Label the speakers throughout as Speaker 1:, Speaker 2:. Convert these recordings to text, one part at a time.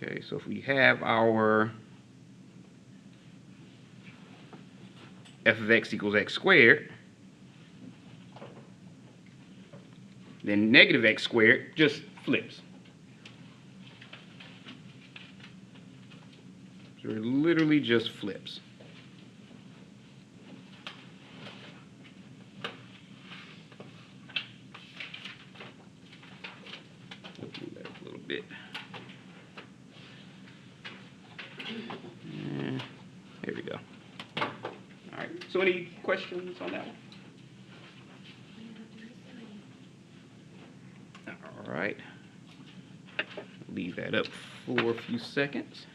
Speaker 1: Okay, so if we have our f of x equals x squared, then negative x squared just flips. So it literally just flips. Let's move that a little bit. There we go. All right, so any questions on that one? All right. Leave that up for a few seconds.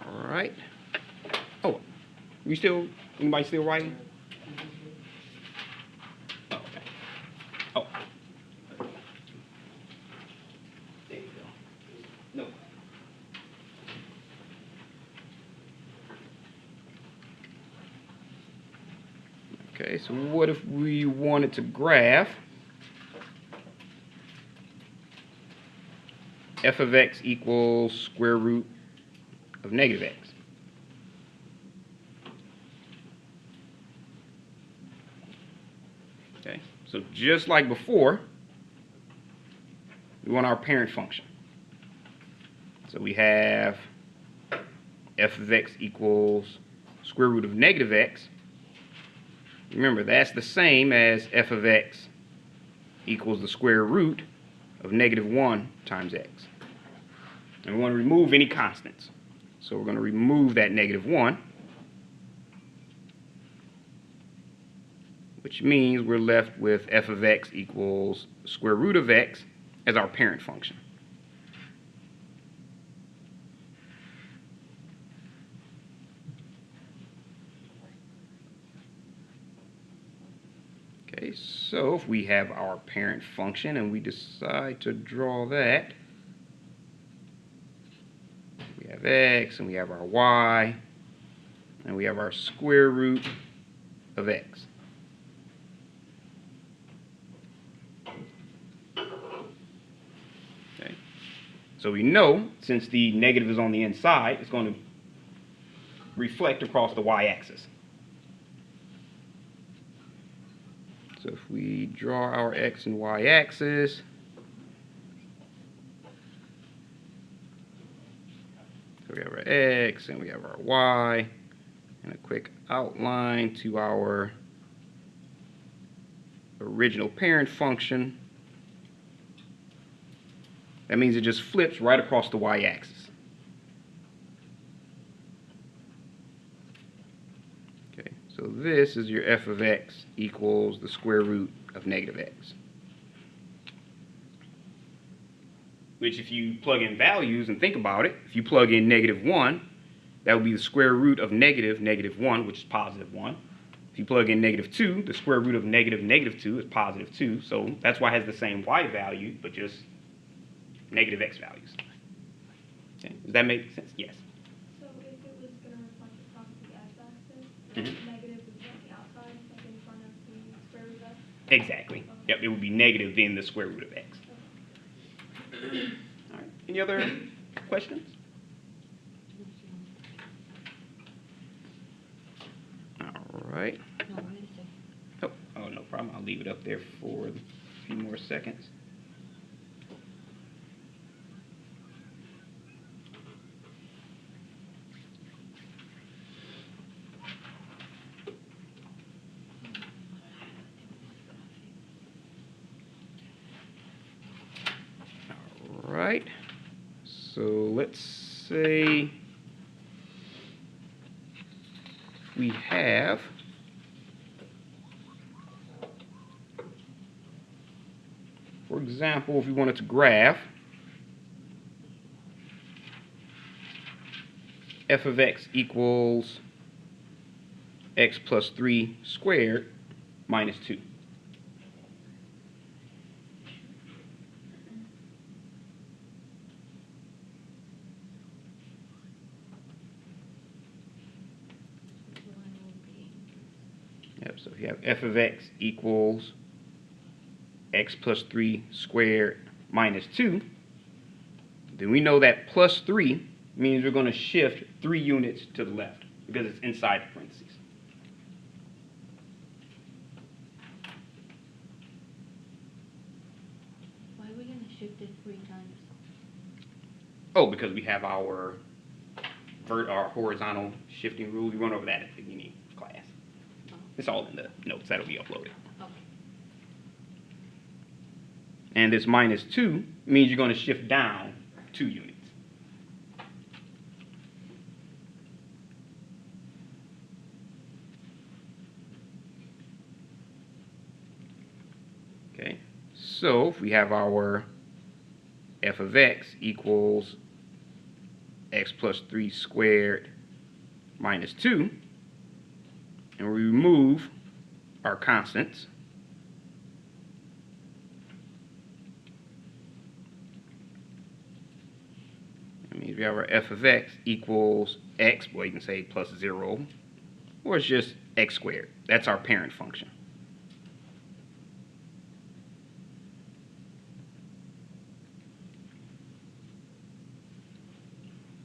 Speaker 1: All right. Oh, anybody still writing? Oh, okay. Oh. There you go. No. Okay, so what if we wanted to graph f of x equals square root of negative x? Okay, so just like before, we want our parent function. So we have f of x equals square root of negative x. Remember, that's the same as f of x equals the square root of negative 1 times x. And we want to remove any constants. So we're going to remove that negative 1, which means we're left with f of x equals square root of x as our parent function. Okay, so if we have our parent function and we decide to draw that, we have x and we have our y and we have our square root of x. Okay, so we know since the negative is on the inside, it's going to reflect across the y-axis. So if we draw our x and y axis, so we have our x and we have our y, and a quick outline to our original parent function. That means it just flips right across the y-axis. Okay, so this is your f of x equals the square root of negative x. Which, if you plug in values and think about it, if you plug in negative 1, that would be the square root of negative 1, which is positive 1. If you plug in negative 2, the square root of negative 2 is positive 2. So that's why it has the same y value, but just negative x values. Okay. Does that make sense? Yes.
Speaker 2: So if it was going to reflect across the x-axis, negative would be on the outside, like in front of the square root of x?
Speaker 1: Exactly. Okay. Yep, it would be negative in the square root of x. Okay. All right. Any other questions? All right. Oh, no problem. I'll leave it up there for a few more seconds. All right. So let's say we have for example, if we wanted to graph f of x equals x plus 3 squared minus 2. Yep, so if you have f of x equals x plus 3 squared minus 2, then we know that plus 3 means we're going to shift 3 units to the left because it's inside the parentheses.
Speaker 3: Why are we going to shift it 3 times?
Speaker 1: Oh, because we have our horizontal shifting rule. We went over that at the beginning of class.
Speaker 3: Oh.
Speaker 1: It's all in the notes. That'll be uploaded.
Speaker 3: Okay.
Speaker 1: And this minus 2 means you're going to shift down 2 units. Okay, so if we have our f of x equals x plus 3 squared minus 2, and we remove our constants, that means we have our f of x equals x, well you can say plus 0, or it's just x squared. That's our parent function.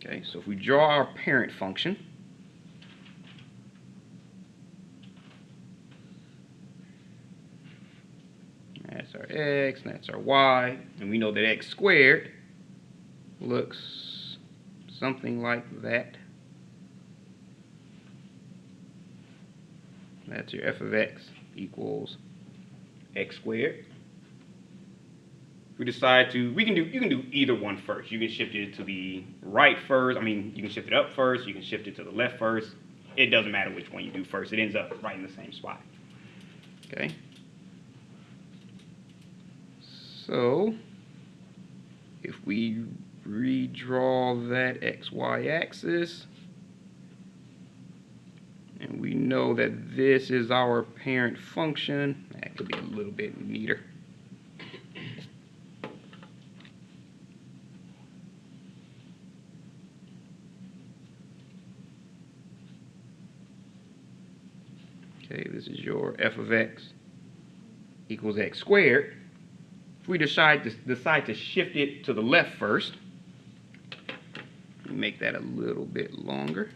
Speaker 1: Okay, so if we draw our parent function, that's our x, and that's our y, and we know that x squared looks something like that. That's your f of x equals x squared. We decide to, you can do either one first. You can shift it to the right first. I mean, you can shift it up first. You can shift it to the left first. It doesn't matter which one you do first. It ends up right in the same spot. Okay. So if we redraw that xy axis, and we know that this is our parent function, that could be a little bit neater. Okay, this is your f of x equals x squared. If we decide to shift it to the left first, make that a little bit longer.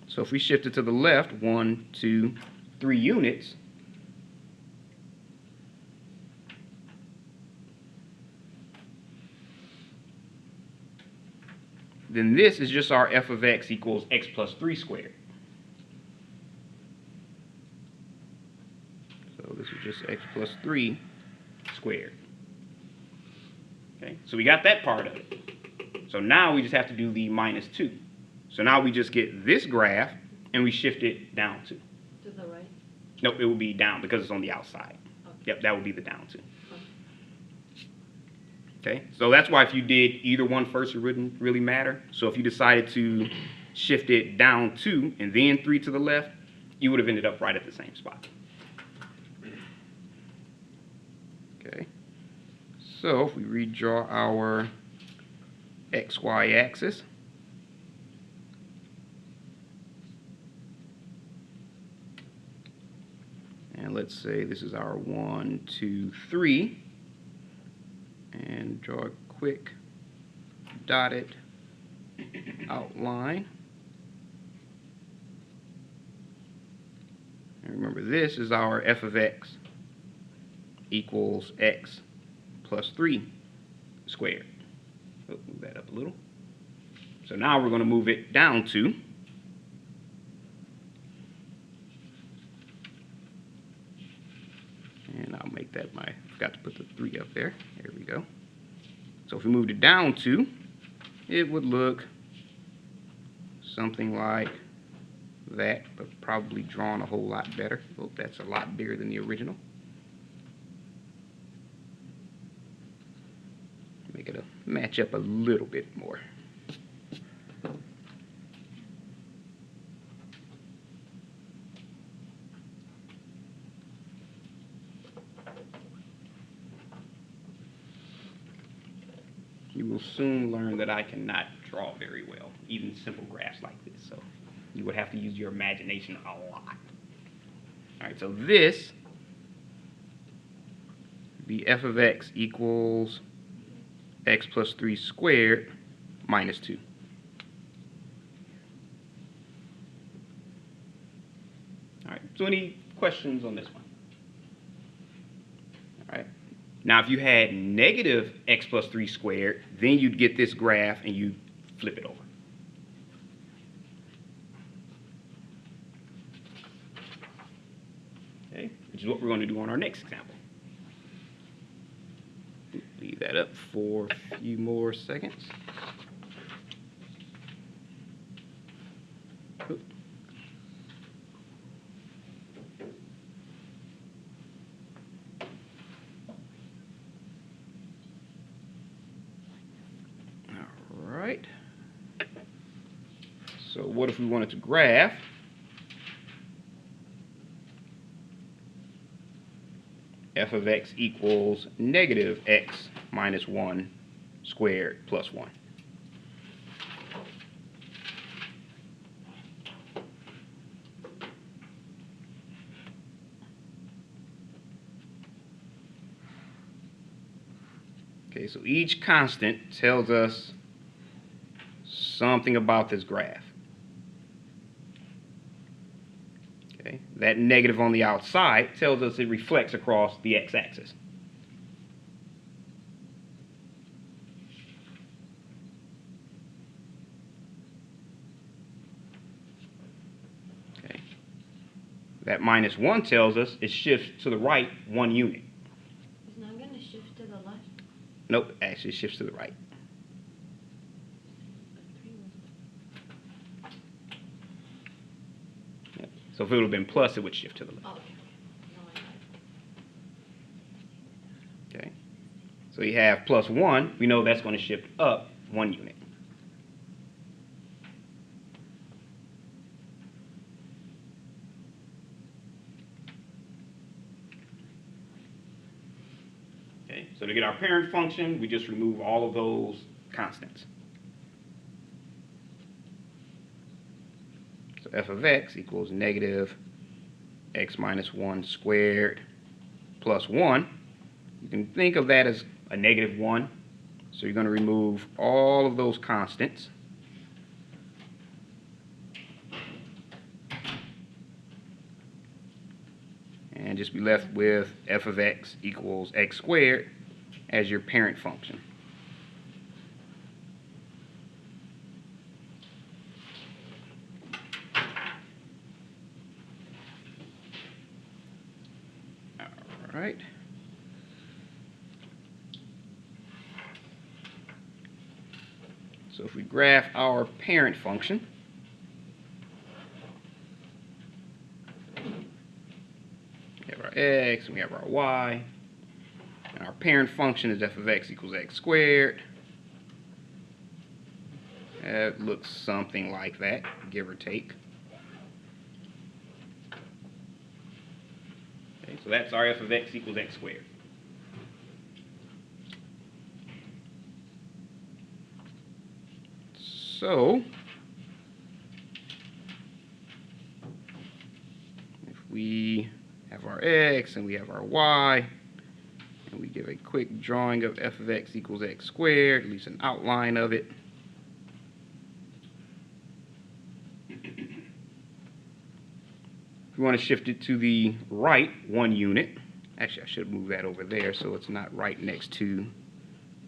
Speaker 1: So if we shift it to the left 1, 2, 3 units, then this is just our f of x equals x plus 3 squared. So this is just x plus 3 squared. Okay, so we got that part of it. So now we just have to do the minus 2. So now we just get this graph and we shift it down 2.
Speaker 3: To the right?
Speaker 1: Nope, it will be down because it's on the outside.
Speaker 3: Okay.
Speaker 1: Yep, that would be the down 2.
Speaker 3: Okay.
Speaker 1: Okay, so that's why if you did either one first, it wouldn't really matter. So if you decided to shift it down 2 and then 3 to the left, you would have ended up right at the same spot. Okay, so if we redraw our xy axis, and let's say this is our 1, 2, 3, and draw a quick dotted outline. And remember, this is our f of x equals x plus 3 squared. Oh, move that up a little. So now we're going to move it down 2. And I'll make that I forgot to put the 3 up there. There we go. So if we moved it down 2, it would look something like that, but probably drawn a whole lot better. Oh, that's a lot bigger than the original. Make it match up a little bit more. You will soon learn that I cannot draw very well, even simple graphs like this. So You would have to use your imagination a lot. All right, so this would be f of x equals x plus 3 squared minus 2. All right, so any questions on this one? All right. Now, if you had negative x plus 3 squared, then you'd get this graph and you flip it over. Okay, which is what we're going to do on our next example. Leave that up for a few more seconds. Oop. All right. So what if we wanted to graph f of x equals negative x minus 1 squared plus 1? Okay, so each constant tells us something about this graph. Okay, that negative on the outside tells us it reflects across the x-axis. Okay, that minus 1 tells us it shifts to the right 1 unit.
Speaker 3: It's not gonna shift to the left.
Speaker 1: Nope, actually it shifts to the right. Yep. So if it would have been plus, it would shift to the left.
Speaker 3: Oh, okay. No, I got it.
Speaker 1: Okay, so you have plus 1. We know that's going to shift up 1 unit. Okay, so to get our parent function, we just remove all of those constants. So f of x equals negative x minus 1 squared plus 1. You can think of that as a negative 1. So you're going to remove all of those constants. And just be left with f of x equals x squared as your parent function. All right. So if we graph our parent function, we have our x and we have our y, and our parent function is f of x equals x squared. It looks something like that, give or take. Okay, so that's our f of x equals x squared. So, if we have our x and we have our y, and we give a quick drawing of f of x equals x squared, at least an outline of it. If we want to shift it to the right 1 unit, actually I should move that over there so it's not right next to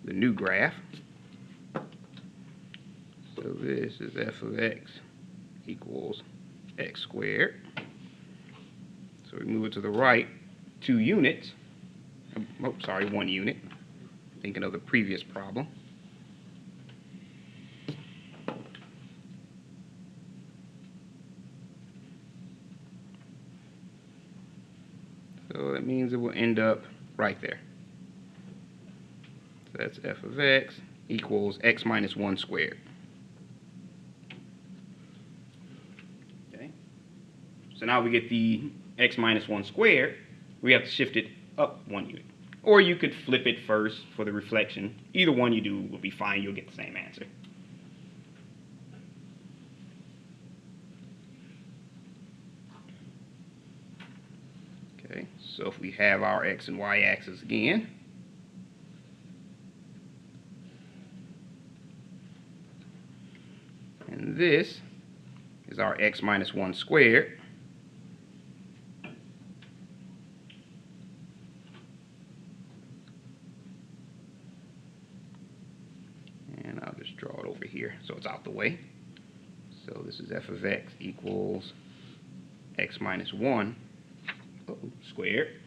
Speaker 1: the new graph. So this is f of x equals x squared. So we move it to the right 2 units. Oh, sorry, 1 unit. Thinking of the previous problem. So that means it will end up right there. So that's f of x equals x minus 1 squared. So now we get the x minus 1 squared. We have to shift it up 1 unit. Or you could flip it first for the reflection. Either one you do will be fine. You'll get the same answer. Okay, so if we have our x and y axis again, and this is our x minus 1 squared. And I'll just draw it over here so it's out the way. So this is f of x equals x minus 1 squared.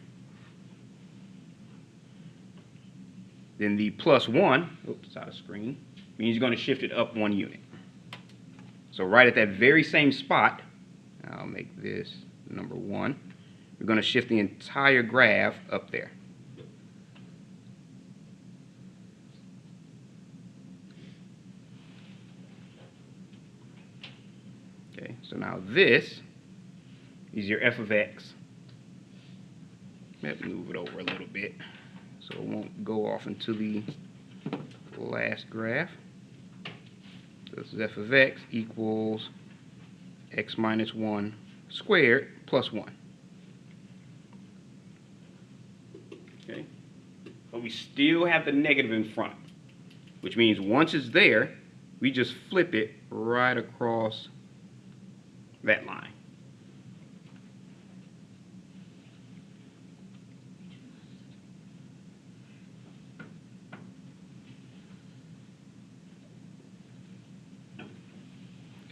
Speaker 1: Then the plus 1, oops, it's out of screen, means you're going to shift it up 1 unit. So right at that very same spot, I'll make this number 1, we're going to shift the entire graph up there. Okay, so now this is your f of x. Let me move it over a little bit so it won't go off into the last graph. So this is f of x equals x minus 1 squared plus 1. Okay, but we still have the negative in front, which means once it's there, we just flip it right across that line.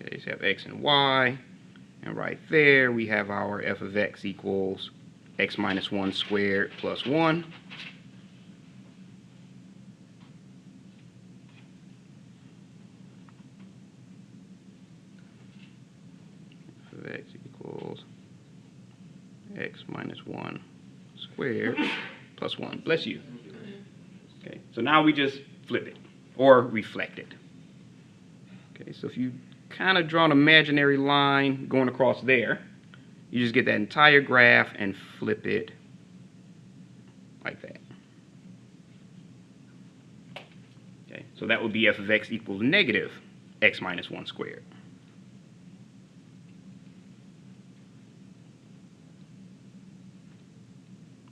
Speaker 1: Okay, so we have x and y, and right there we have our f of x equals x minus 1 squared plus 1. F of x equals x minus 1 squared plus 1. Bless you. Okay, so now we just flip it or reflect it. Okay, so if you kind of draw an imaginary line going across there, you just get that entire graph and flip it like that. Okay, so that would be f of x equals negative x minus 1 squared.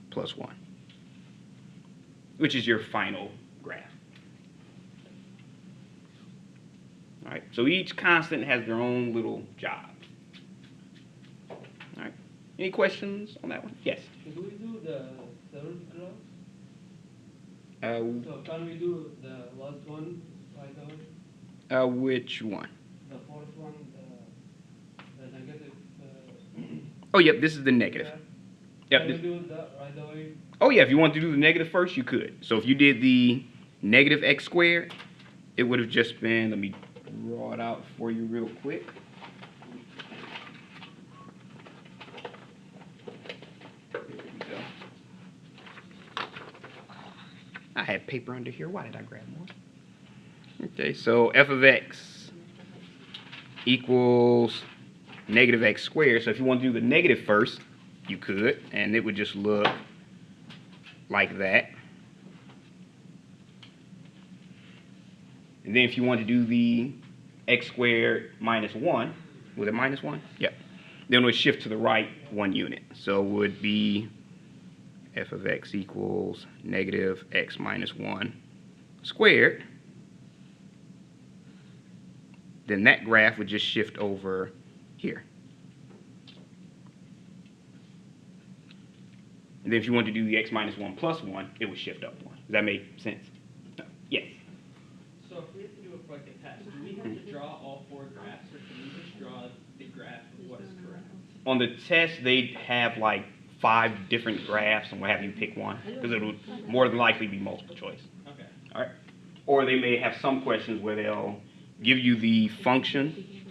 Speaker 1: Plus 1, which is your final graph. All right, so each constant has their own little job. All right, any questions on that one? Yes.
Speaker 4: Should we do the third graph? So can we do the last one right away?
Speaker 1: Which one?
Speaker 4: The fourth one, the negative.
Speaker 1: Oh, yep, this is the negative.
Speaker 4: Graph.
Speaker 1: Yep.
Speaker 4: Can we do that right away?
Speaker 1: Oh, yeah, if you want to do the negative first, you could. So if you did the negative x squared, it would have just been, let me draw it out for you real quick. There we go. I had paper under here. Why did I grab more? Okay, so f of x equals negative x squared. So if you want to do the negative first, you could, and it would just look like that. And then if you want to do the x squared minus 1, was it minus 1? Yep. Then it would shift to the right 1 unit. So it would be f of x equals negative x minus 1 squared. Then that graph would just shift over here. And then if you want to do the x minus 1 plus 1, it would shift up 1. Does that make sense? No. Yes.
Speaker 5: So if we have to do a like a test, do we have to draw all 4 graphs, or can we just draw the graph of what is correct?
Speaker 1: On the test, they'd have like 5 different graphs, and we'll have you pick one, because it would more than likely be multiple choice.
Speaker 5: Okay.
Speaker 1: All right. Or they may have some questions where they'll give you the function,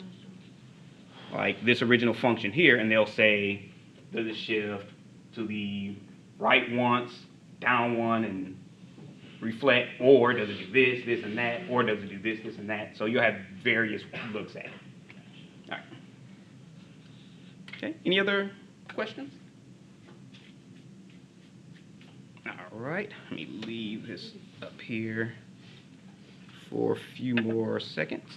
Speaker 1: like this original function here, and they'll say, does it shift to the right once, down 1, and reflect, or does it do this, this, and that, or does it do this, this, and that? So you'll have various looks at it. All right. Okay, any other questions? All right, let me leave this up here for a few more seconds.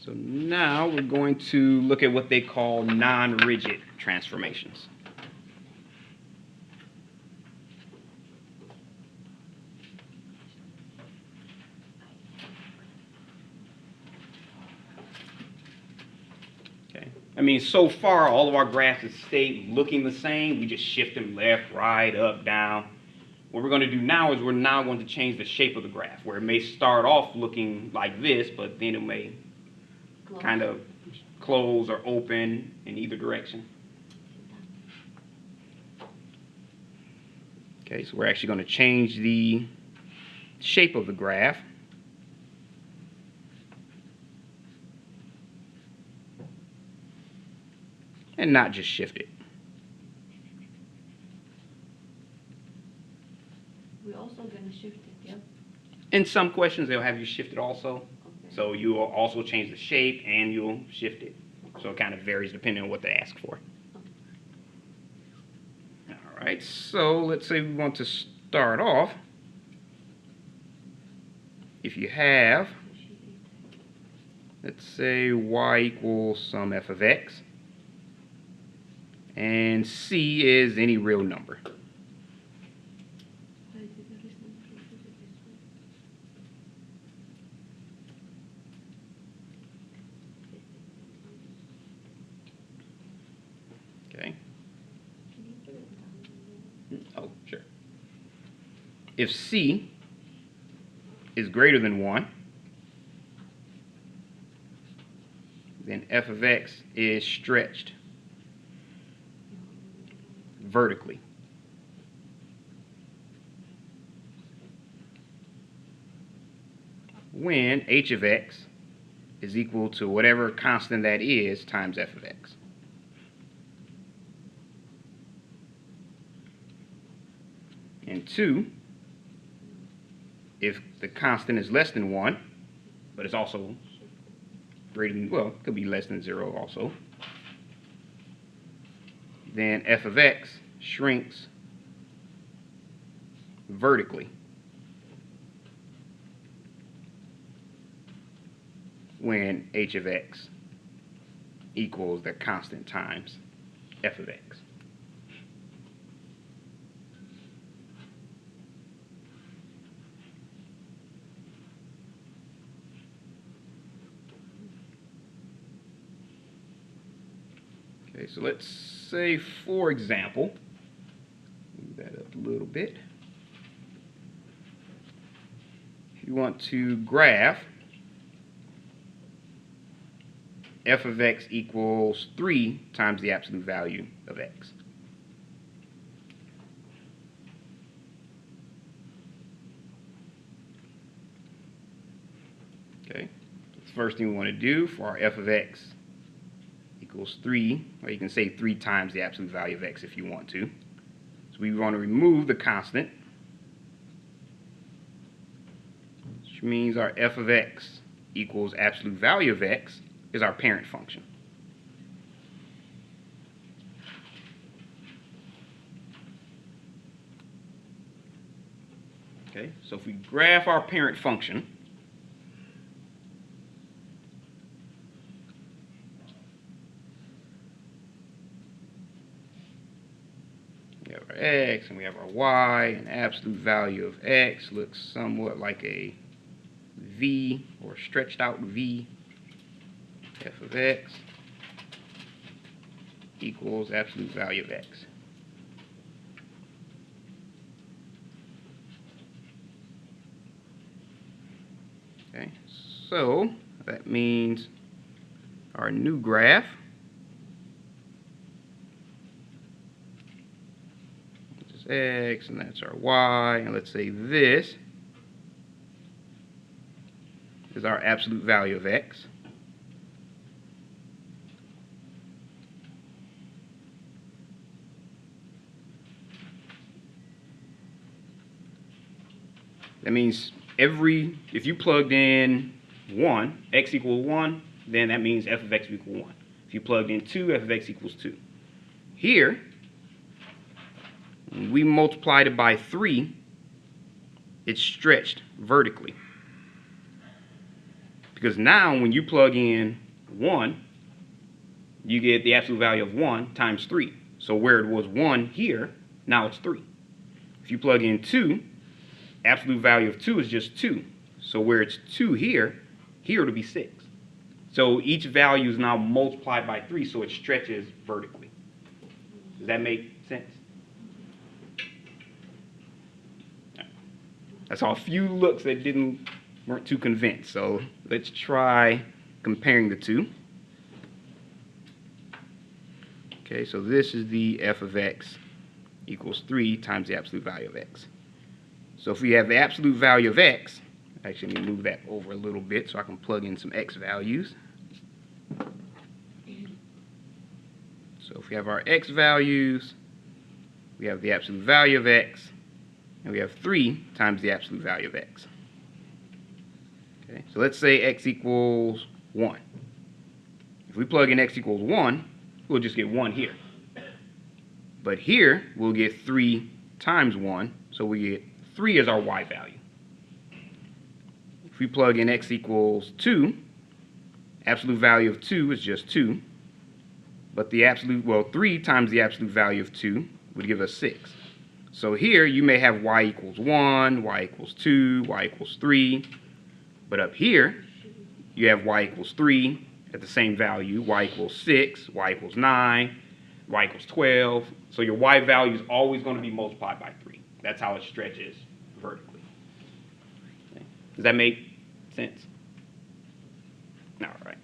Speaker 1: So now we're going to look at what they call non-rigid transformations. Okay. I mean, so far, all of our graphs have stayed looking the same. We just shift them left, right, up, down. What we're going to do now is we're now going to change the shape of the graph, where it may start off looking like this, but then it may kind of close or open in either direction. Okay, so we're actually going to change the shape of the graph. And not just shift it.
Speaker 3: We're also gonna shift it, yep.
Speaker 1: In some questions, they'll have you shift it also.
Speaker 3: Okay.
Speaker 1: So you will also change the shape and you'll shift it. So it kind of varies depending on what they ask for. All right, so let's say we want to start off. If you have, let's say y equals some f of x, and c is any real number. Okay. Oh, sure. If c is greater than 1, then f of x is stretched vertically. When h of x is equal to whatever constant that is times f of x. And 2, if the constant is less than 1, but it's also greater than, well, it could be less than 0 also, then f of x shrinks vertically when h of x equals the constant times f of x. Okay, so let's say, for example, move that up a little bit. If you want to graph f of x equals 3 times the absolute value of x. Okay, the first thing we want to do for our f of x equals 3, or you can say 3 times the absolute value of x if you want to. So we want to remove the constant, which means our f of x equals absolute value of x is our parent function. Okay, so if we graph our parent function, we have our x and we have our y, and absolute value of x looks somewhat like a v or stretched out v. F of x equals absolute value of x. Okay, so that means our new graph is x and that's our y, and let's say this is our absolute value of x. That means if you plugged in 1, x equals 1, then that means f of x equals 1. If you plugged in 2, f of x equals 2. Here, when we multiplied it by 3, it's stretched vertically. Because now when you plug in 1, you get the absolute value of 1 times 3. So where it was 1 here, now it's 3. If you plug in 2, absolute value of 2 is just 2. So where it's 2 here, here it'll be 6. So each value is now multiplied by 3, so it stretches vertically. Does that make sense? I saw a few looks that weren't too convinced. So let's try comparing the two. Okay, so this is the f of x equals 3 times the absolute value of x. So if we have the absolute value of x, actually let me move that over a little bit so I can plug in some x values. So if we have our x values, we have the absolute value of x, and we have 3 times the absolute value of x. Okay, so let's say x equals 1. If we plug in x equals 1, we'll just get 1 here. But here, we'll get 3 times 1, so we get 3 as our y value. If we plug in x equals 2, absolute value of 2 is just 2. But the absolute, well, 3 times the absolute value of 2 would give us 6. So here, you may have y equals 1, y equals 2, y equals 3. But up here, you have y equals 3 at the same value, y equals 6, y equals 9, y equals 12. So your y value is always going to be multiplied by 3. That's how it stretches vertically. Okay. Does that make sense? All right.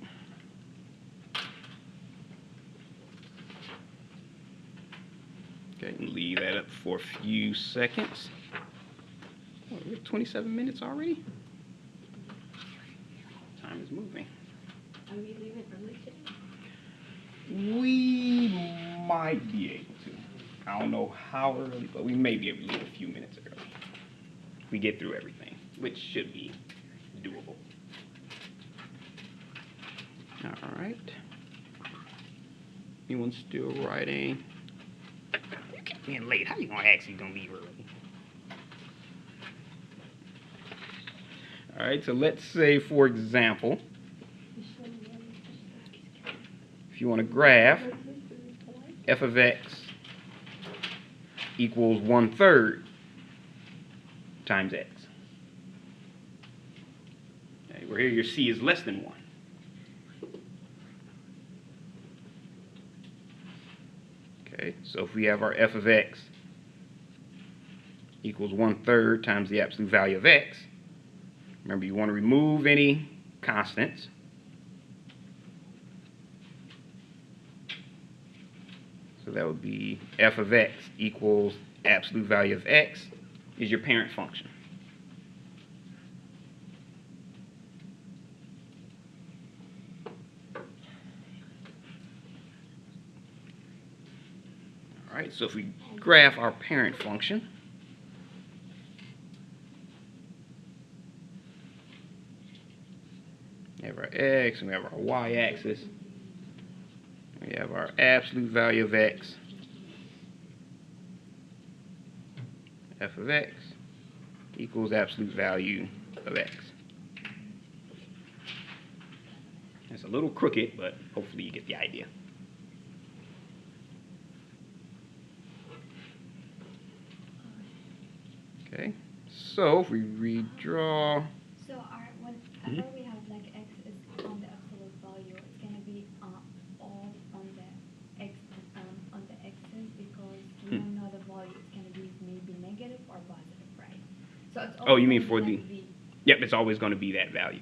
Speaker 1: Okay, leave that up for a few seconds. Oh, we're at 27 minutes already? Time is moving.
Speaker 3: Are we leaving early today?
Speaker 1: We might be able to. I don't know how early, but we may be able to leave a few minutes early. We get through everything, which should be doable. All right. Anyone still writing? You kept being late. How you gonna ask you gonna leave early? All right. So let's say, for example, if you want to graph f of x equals 1/3 times x. Okay, where here your c is less than 1. Okay, so if we have our f of x equals 1/3 times the absolute value of x, remember you want to remove any constants. So that would be f of x equals absolute value of x is your parent function. All right, so if we graph our parent function, we have our x and we have our y-axis. We have our absolute value of x, f of x equals absolute value of x. It's a little crooked, but hopefully you get the idea. Okay, so if we redraw,
Speaker 2: So whenever we have like x is on the absolute value, it's gonna be all on the x on the x's because we don't know the value. It's gonna be maybe negative or positive, right? So it's
Speaker 1: Oh, you mean
Speaker 2: always
Speaker 1: for
Speaker 2: gonna
Speaker 1: the-
Speaker 2: be
Speaker 1: yep, it's always going to be that value.